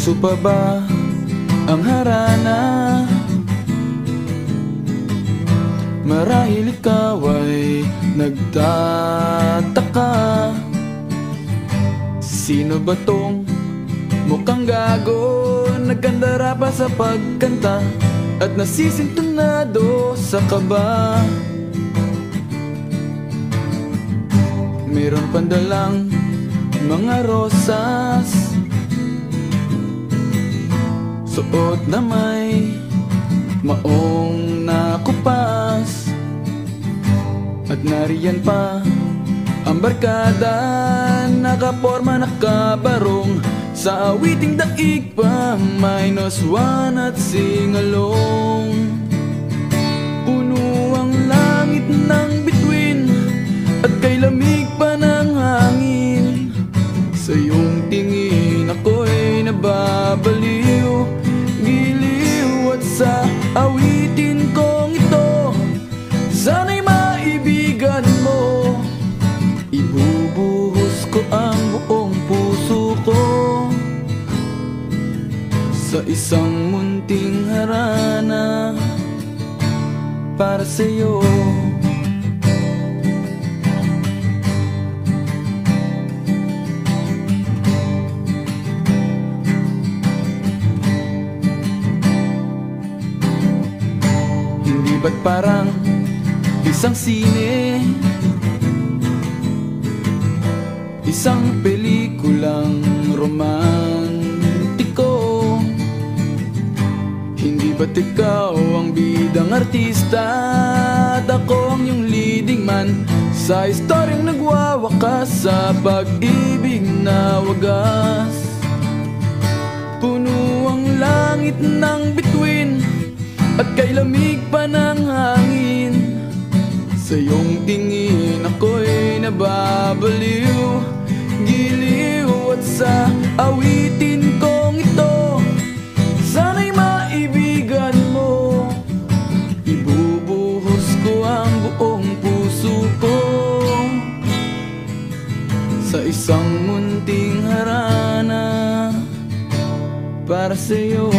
puso pa ba ang harana? Marahil ikaw ay nagtataka, sino ba tong mukhang gago, nagkandara pa sa pagkanta at nasisintunado sa kaba. Meron pandalang mga rosas, suot na may maong nakupas, at nariyan pa ang barkada, nakaporma nakabarong sa awiting daig pa, -1 at singalong. Puno ang langit ng bituin at kay lamig pa ng hangin, sa iyong tingin ako'y nababaliw, giliw, at sa awitin kong ito sana'y maibigan mo. Ibubuhos ko ang buong puso ko sa isang munting harana para sa'yo. Hindi ba't parang isang sine, isang pelikulang romantiko? Hindi ba't ikaw ang bidang artista at ako ang iyong leading man sa istoryang nagwawakas sa pag-ibig na wagas? Puno ang langit ng bituin at kay lamig pa ng hangin, sa iyong tingin ako'y nababaliw, giliw, at sa awitin kong ito sana'y maibigan mo. Ibubuhos ko ang buong puso ko sa isang munting harana para sa'yo.